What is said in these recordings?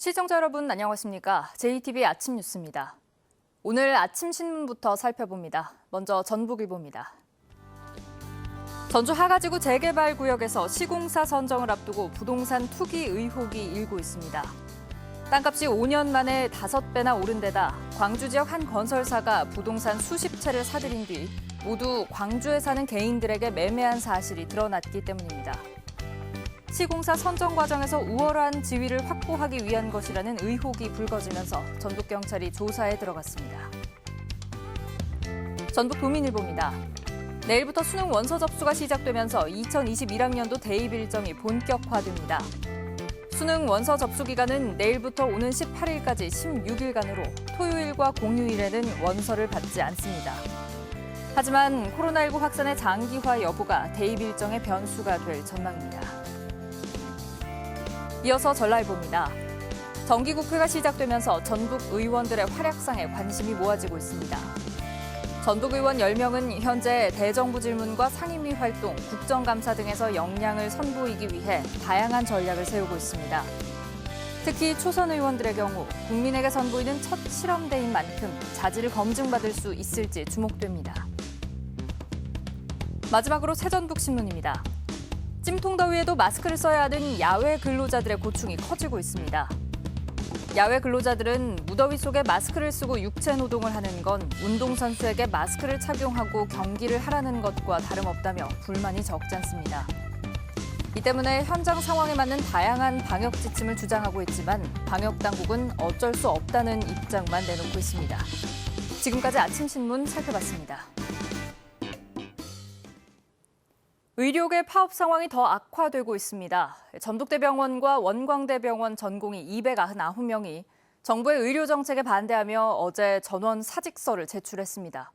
시청자 여러분 안녕하십니까? JTBC 아침 뉴스입니다. 오늘 아침 신문부터 살펴봅니다. 먼저 전북일보입니다. 전주 하가지구 재개발구역에서 시공사 선정을 앞두고 부동산 투기 의혹이 일고 있습니다. 땅값이 5년 만에 5배나 오른 데다 광주 지역 한 건설사가 부동산 수십 채를 사들인 뒤 모두 광주에 사는 개인들에게 매매한 사실이 드러났기 때문입니다. 시공사 선정 과정에서 우월한 지위를 확보하기 위한 것이라는 의혹이 불거지면서 전북경찰이 조사에 들어갔습니다. 전북도민일보입니다. 내일부터 수능 원서 접수가 시작되면서 2021학년도 대입 일정이 본격화됩니다. 수능 원서 접수 기간은 내일부터 오는 18일까지 16일간으로 토요일과 공휴일에는 원서를 받지 않습니다. 하지만 코로나19 확산의 장기화 여부가 대입 일정의 변수가 될 전망입니다. 이어서 전라일보입니다. 정기국회가 시작되면서 전북 의원들의 활약상에 관심이 모아지고 있습니다. 전북 의원 10명은 현재 대정부 질문과 상임위 활동, 국정감사 등에서 역량을 선보이기 위해 다양한 전략을 세우고 있습니다. 특히 초선 의원들의 경우 국민에게 선보이는 첫 실험대인 만큼 자질을 검증받을 수 있을지 주목됩니다. 마지막으로 새전북신문입니다. 찜통더위에도 마스크를 써야 하는 야외 근로자들의 고충이 커지고 있습니다. 야외 근로자들은 무더위 속에 마스크를 쓰고 육체 노동을 하는 건 운동선수에게 마스크를 착용하고 경기를 하라는 것과 다름없다며 불만이 적지 않습니다. 이 때문에 현장 상황에 맞는 다양한 방역 지침을 주장하고 있지만 방역당국은 어쩔 수 없다는 입장만 내놓고 있습니다. 지금까지 아침신문 살펴봤습니다. 의료계 파업 상황이 더 악화되고 있습니다. 전북대병원과 원광대병원 전공의 299명이 정부의 의료 정책에 반대하며 어제 전원 사직서를 제출했습니다.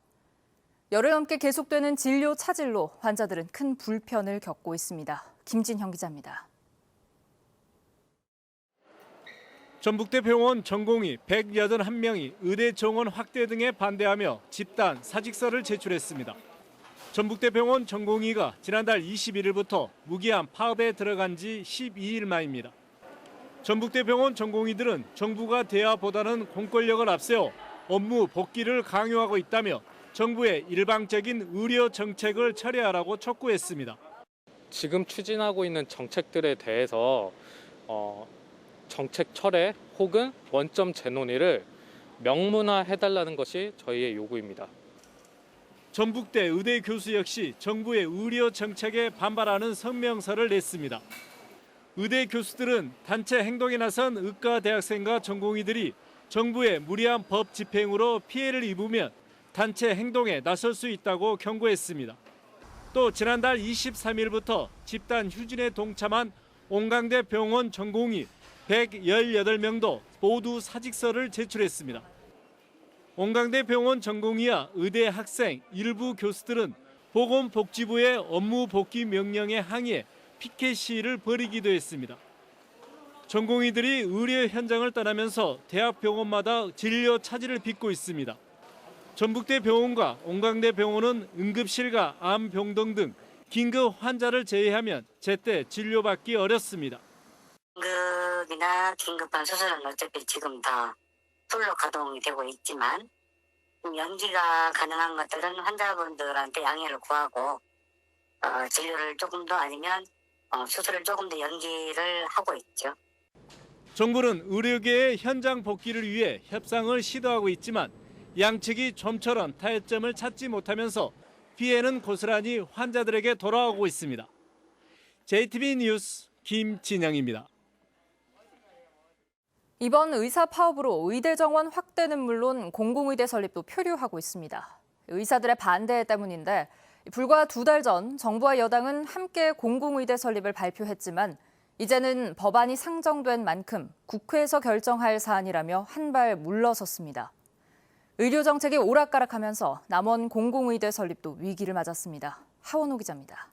열흘 넘게 계속되는 진료 차질로 환자들은 큰 불편을 겪고 있습니다. 김진형 기자입니다. 전북대병원 전공의 181명이 의대 정원 확대 등에 반대하며 집단 사직서를 제출했습니다. 전북대병원 전공의가 지난달 21일부터 무기한 파업에 들어간 지 12일 만입니다. 전북대병원 전공의들은 정부가 대화보다는 공권력을 앞세워 업무 복귀를 강요하고 있다며 정부의 일방적인 의료 정책을 철회하라고 촉구했습니다. 지금 추진하고 있는 정책들에 대해서 정책 철회 혹은 원점 재논의를 명문화해달라는 것이 저희의 요구입니다. 전북대 의대 교수 역시 정부의 의료 정책에 반발하는 성명서를 냈습니다. 의대 교수들은 단체 행동에 나선 의과 대학생과 전공의들이 정부의 무리한 법 집행으로 피해를 입으면 단체 행동에 나설 수 있다고 경고했습니다. 또 지난달 23일부터 집단 휴진에 동참한 온광대 병원 전공의 118명도 모두 사직서를 제출했습니다. 온광대 병원 전공의와 의대 학생, 일부 교수들은 보건복지부의 업무 복귀 명령에 항의해 피켓 시위를 벌이기도 했습니다. 전공의들이 의료 현장을 떠나면서 대학 병원마다 진료 차질을 빚고 있습니다. 전북대 병원과 온광대 병원은 응급실과 암병동 등 긴급 환자를 제외하면 제때 진료받기 어렵습니다. 응급이나 긴급한 수술은 어차피 지금 다 풀로 가동이 되고 있지만 연기가 가능한 것들은 환자분들한테 양해를 구하고 진료를 조금 더 아니면 수술을 조금 더 연기를 하고 있죠. 정부는 의료계의 현장 복귀를 위해 협상을 시도하고 있지만 양측이 좀처럼 타협점을 찾지 못하면서 피해는 고스란히 환자들에게 돌아오고 있습니다. JTBC 뉴스 김진영입니다. 이번 의사 파업으로 의대 정원 확대는 물론 공공의대 설립도 표류하고 있습니다. 의사들의 반대 때문인데 불과 2달 전 정부와 여당은 함께 공공의대 설립을 발표했지만 이제는 법안이 상정된 만큼 국회에서 결정할 사안이라며 한 발 물러섰습니다. 의료 정책이 오락가락하면서 남원 공공의대 설립도 위기를 맞았습니다. 하원호 기자입니다.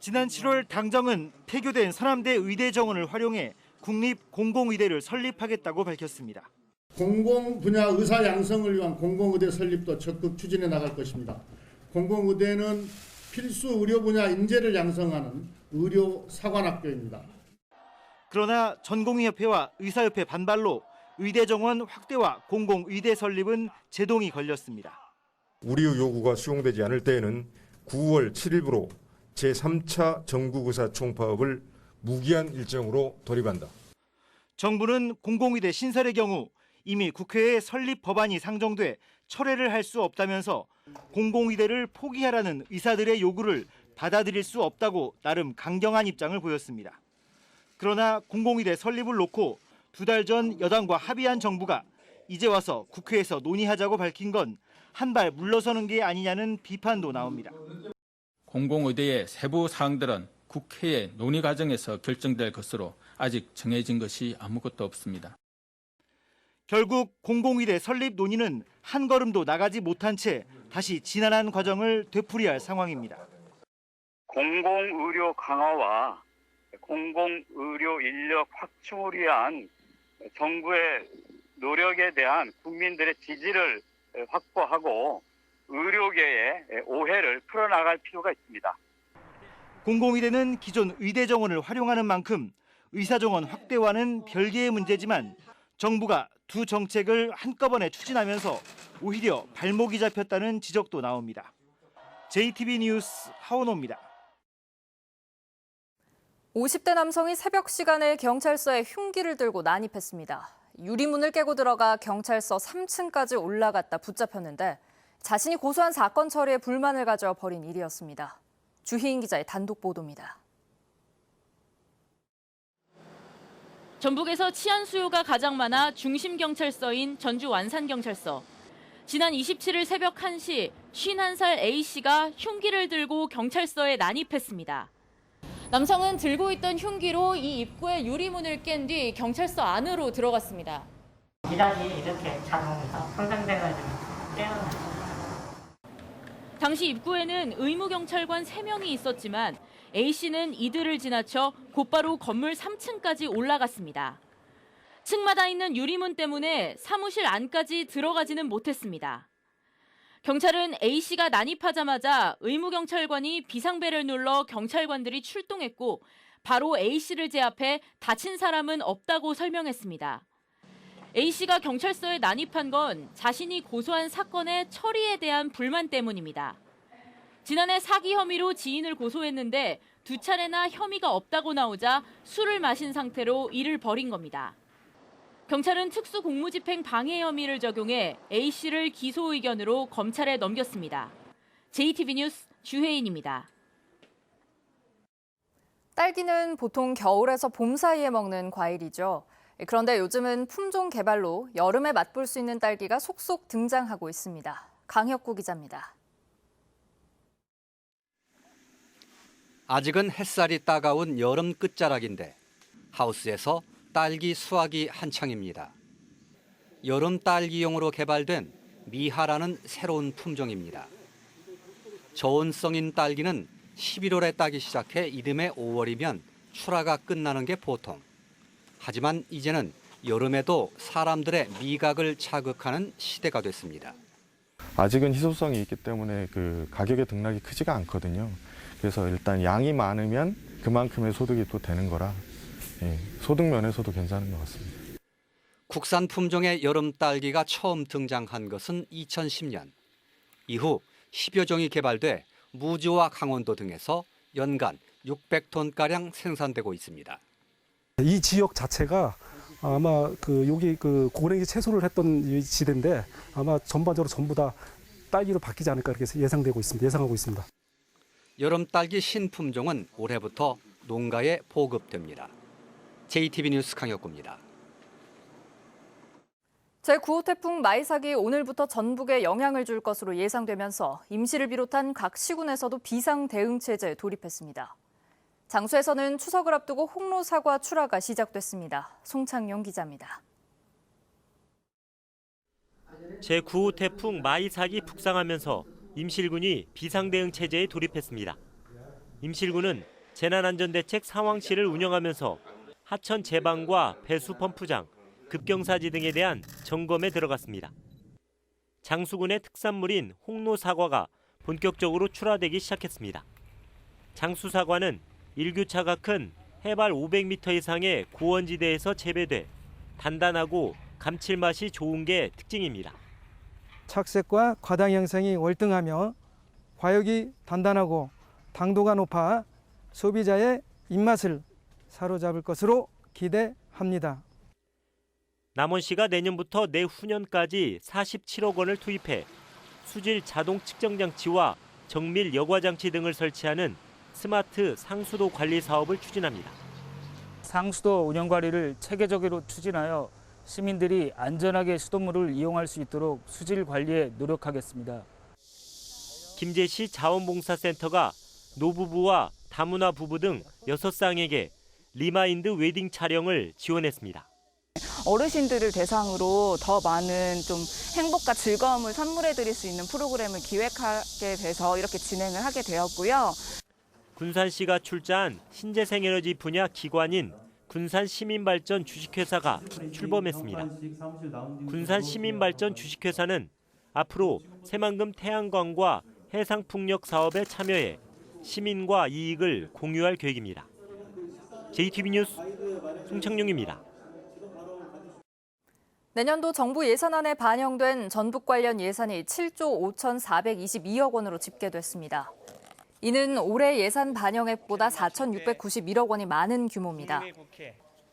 지난 7월 당정은 폐교된 서남대 의대 정원을 활용해 국립 공공의대를 설립하겠다고 밝혔습니다. 공공 분야 의사 양성을 위한 공공의대 설립도 적극 추진해 나갈 것입니다. 공공의대는 필수 의료 분야 인재를 양성하는 의료 사관학교입니다. 그러나 전공의협회와 의사협회 반발로 의대 정원 확대와 공공의대 설립은 제동이 걸렸습니다. 우리의 요구가 수용되지 않을 때에는 9월 7일부로 제3차 전국의사 총파업을 무기한 일정으로 돌입한다. 정부는 공공의대 신설의 경우 이미 국회에 설립 법안이 상정돼 철회를 할 수 없다면서 공공의대를 포기하라는 의사들의 요구를 받아들일 수 없다고 나름 강경한 입장을 보였습니다. 그러나 공공의대 설립을 놓고 2달 전 여당과 합의한 정부가 이제 와서 국회에서 논의하자고 밝힌 건 한 발 물러서는 게 아니냐는 비판도 나옵니다. 공공의대의 세부 사항들은 국회의 논의 과정에서 결정될 것으로 아직 정해진 것이 아무것도 없습니다. 결국 공공의대 설립 논의는 한 걸음도 나가지 못한 채 다시 지난한 과정을 되풀이할 상황입니다. 공공의료 강화와 공공의료 인력 확충을 위한 정부의 노력에 대한 국민들의 지지를 확보하고 의료계의 오해를 풀어나갈 필요가 있습니다. 공공의대는 기존 의대 정원을 활용하는 만큼 의사 정원 확대와는 별개의 문제지만 정부가 두 정책을 한꺼번에 추진하면서 오히려 발목이 잡혔다는 지적도 나옵니다. JTB 뉴스 하원호입니다. 50대 남성이 새벽 시간에 경찰서에 흉기를 들고 난입했습니다. 유리문을 깨고 들어가 경찰서 3층까지 올라갔다 붙잡혔는데 자신이 고소한 사건 처리에 불만을 가져 벌인 일이었습니다. 주희인 기자의 단독 보도입니다. 전북에서 치안 수요가 가장 많아 중심 경찰서인 전주 완산경찰서. 지난 27일 새벽 1시 51살 A씨가 흉기를 들고 경찰서에 난입했습니다. 남성은 들고 있던 흉기로 이 입구의 유리문을 깬 뒤 경찰서 안으로 들어갔습니다. 미닫이 이렇게 자동으로 손상돼가지고 깨어났어요. 당시 입구에는 의무경찰관 3명이 있었지만 A씨는 이들을 지나쳐 곧바로 건물 3층까지 올라갔습니다. 층마다 있는 유리문 때문에 사무실 안까지 들어가지는 못했습니다. 경찰은 A씨가 난입하자마자 의무경찰관이 비상벨을 눌러 경찰관들이 출동했고 바로 A씨를 제압해 다친 사람은 없다고 설명했습니다. A씨가 경찰서에 난입한 건 자신이 고소한 사건의 처리에 대한 불만 때문입니다. 지난해 사기 혐의로 지인을 고소했는데 2차례나 혐의가 없다고 나오자 술을 마신 상태로 일을 벌인 겁니다. 경찰은 특수공무집행 방해 혐의를 적용해 A씨를 기소 의견으로 검찰에 넘겼습니다. JTB 뉴스 주혜인입니다. 딸기는 보통 겨울에서 봄 사이에 먹는 과일이죠. 그런데 요즘은 품종 개발로 여름에 맛볼 수 있는 딸기가 속속 등장하고 있습니다. 강혁구 기자입니다. 아직은 햇살이 따가운 여름 끝자락인데 하우스에서 딸기 수확이 한창입니다. 여름 딸기용으로 개발된 미하라는 새로운 품종입니다. 저온성인 딸기는 11월에 따기 시작해 이듬해 5월이면 출하가 끝나는 게 보통. 하지만 이제는 여름에도 사람들의 미각을 자극하는 시대가 됐습니다. 아직은 희소성이 있기 때문에 가격의 등락이 크지가 않거든요. 그래서 일단 양이 많으면 그만큼의 소득이 또 되는 거라 소득 면에서도 괜찮은 것 같습니다. 국산 품종의 여름 딸기가 처음 등장한 것은 2010년. 이후 10여 종이 개발돼 무주와 강원도 등에서 연간 600톤가량 생산되고 있습니다. 이 지역 자체가 아마 여기 고랭이 채소를 했던 지대인데 아마 전반적으로 전부 다 딸기로 바뀌지 않을까 이렇게 예상하고 있습니다. 여름 딸기 신품종은 올해부터 농가에 보급됩니다. JTB 뉴스 강혁구입니다. 제9호 태풍 마이삭이 오늘부터 전북에 영향을 줄 것으로 예상되면서 임시를 비롯한 각 시군에서도 비상 대응 체제에 돌입했습니다. 장수에서는 추석을 앞두고 홍로 사과 출하가 시작됐습니다. 송창용 기자입니다. 제9호 태풍 마이삭이 북상하면서 임실군이 비상대응 체제에 돌입했습니다. 임실군은 재난안전대책 상황실을 운영하면서 하천 제방과 배수 펌프장, 급경사지 등에 대한 점검에 들어갔습니다. 장수군의 특산물인 홍로 사과가 본격적으로 출하되기 시작했습니다. 장수 사과는 일교차가 큰 해발 500m 이상의 고원지대에서 재배돼 단단하고 감칠맛이 좋은 게 특징입니다. 착색과 과당 형성이 월등하며 과육이 단단하고 당도가 높아 소비자의 입맛을 사로잡을 것으로 기대합니다. 남원시가 내년부터 내후년까지 47억 원을 투입해 수질 자동 측정 장치와 정밀 여과 장치 등을 설치하는 스마트 상수도 관리 사업을 추진합니다. 상수도 운영 관리를 체계적으로 추진하여 시민들이 안전하게 수돗물을 이용할 수 있도록 수질 관리에 노력하겠습니다. 김제시 자원봉사센터가 노부부와 다문화 부부 등 6쌍에게 리마인드 웨딩 촬영을 지원했습니다. 어르신들을 대상으로 더 많은 좀 행복과 즐거움을 선물해 드릴 수 있는 프로그램을 기획하게 돼서 이렇게 진행을 하게 되었고요. 군산시가 출자한 신재생에너지 분야 기관인 군산시민발전 주식회사가 출범했습니다. 군산시민발전 주식회사는 앞으로 새만금 태양광과 해상풍력 사업에 참여해 시민과 이익을 공유할 계획입니다. JTB 뉴스 송창용입니다. 내년도 정부 예산안에 반영된 전북 관련 예산이 7조 5,422억 원으로 집계됐습니다. 이는 올해 예산 반영액보다 4,691억 원이 많은 규모입니다.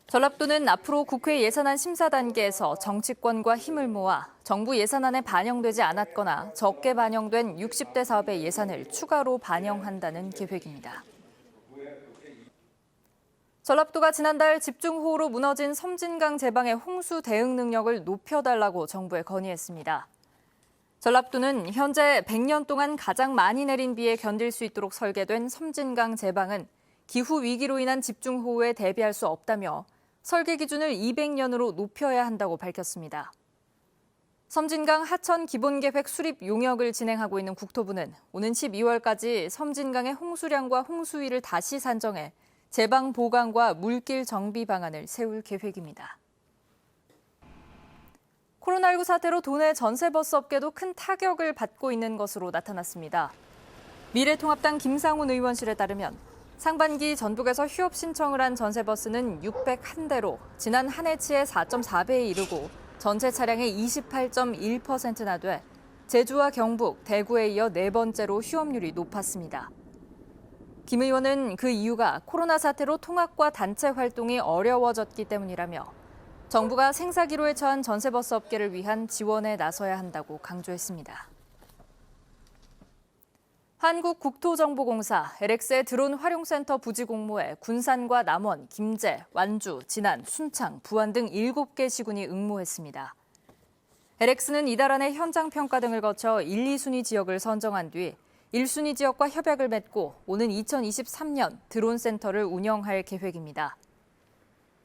전랍도는 앞으로 국회 예산안 심사 단계에서 정치권과 힘을 모아 정부 예산안에 반영되지 않았거나 적게 반영된 60대 사업의 예산을 추가로 반영한다는 계획입니다. 전랍도가 지난달 집중호우로 무너진 섬진강 제방의 홍수 대응 능력을 높여달라고 정부에 건의했습니다. 전랍도는 현재 100년 동안 가장 많이 내린 비에 견딜 수 있도록 설계된 섬진강 제방은 기후 위기로 인한 집중호우에 대비할 수 없다며 설계 기준을 200년으로 높여야 한다고 밝혔습니다. 섬진강 하천 기본계획 수립 용역을 진행하고 있는 국토부는 오는 12월까지 섬진강의 홍수량과 홍수위를 다시 산정해 제방 보강과 물길 정비 방안을 세울 계획입니다. 코로나19 사태로 도내 전세버스 업계도 큰 타격을 받고 있는 것으로 나타났습니다. 미래통합당 김상훈 의원실에 따르면 상반기 전북에서 휴업 신청을 한 전세버스는 601대로 지난 한 해치의 4.4배에 이르고 전체 차량의 28.1%나 돼 제주와 경북, 대구에 이어 네 번째로 휴업률이 높았습니다. 김 의원은 그 이유가 코로나 사태로 통학과 단체 활동이 어려워졌기 때문이라며 정부가 생사기로에 처한 전세버스 업계를 위한 지원에 나서야 한다고 강조했습니다. 한국국토정보공사 LX의 드론 활용센터 부지 공모에 군산과 남원, 김제, 완주, 진안, 순창, 부안 등 7개 시군이 응모했습니다. LX는 이달 안에 현장 평가 등을 거쳐 1, 2순위 지역을 선정한 뒤 1순위 지역과 협약을 맺고 오는 2023년 드론센터를 운영할 계획입니다.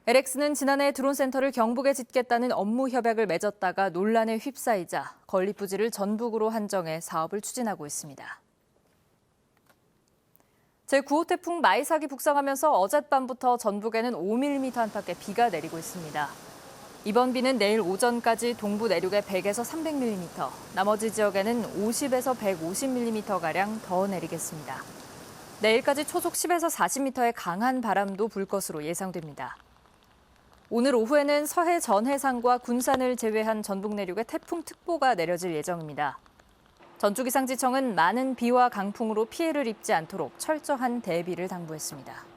LX는 지난해 드론센터를 경북에 짓겠다는 업무 협약을 맺었다가 논란에 휩싸이자 건립부지를 전북으로 한정해 사업을 추진하고 있습니다. 제9호 태풍 마이삭이 북상하면서 어젯밤부터 전북에는 5mm 안팎의 비가 내리고 있습니다. 이번 비는 내일 오전까지 동부 내륙에 100에서 300mm, 나머지 지역에는 50에서 150mm가량 더 내리겠습니다. 내일까지 초속 10에서 40m의 강한 바람도 불 것으로 예상됩니다. 오늘 오후에는 서해 전해상과 군산을 제외한 전북 내륙에 태풍특보가 내려질 예정입니다. 전주기상지청은 많은 비와 강풍으로 피해를 입지 않도록 철저한 대비를 당부했습니다.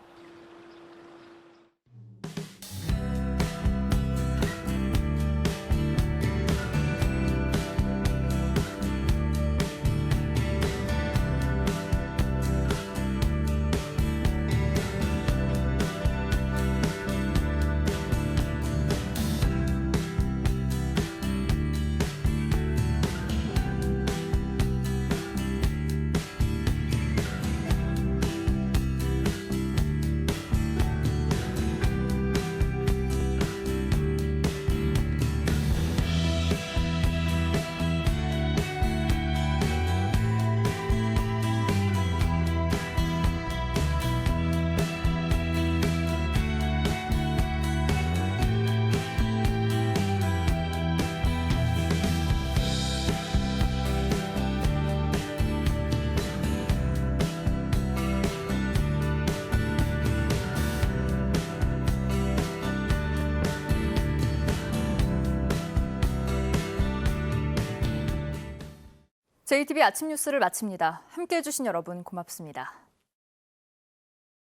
JTB 아침 뉴스를 마칩니다. 함께해 주신 여러분 고맙습니다.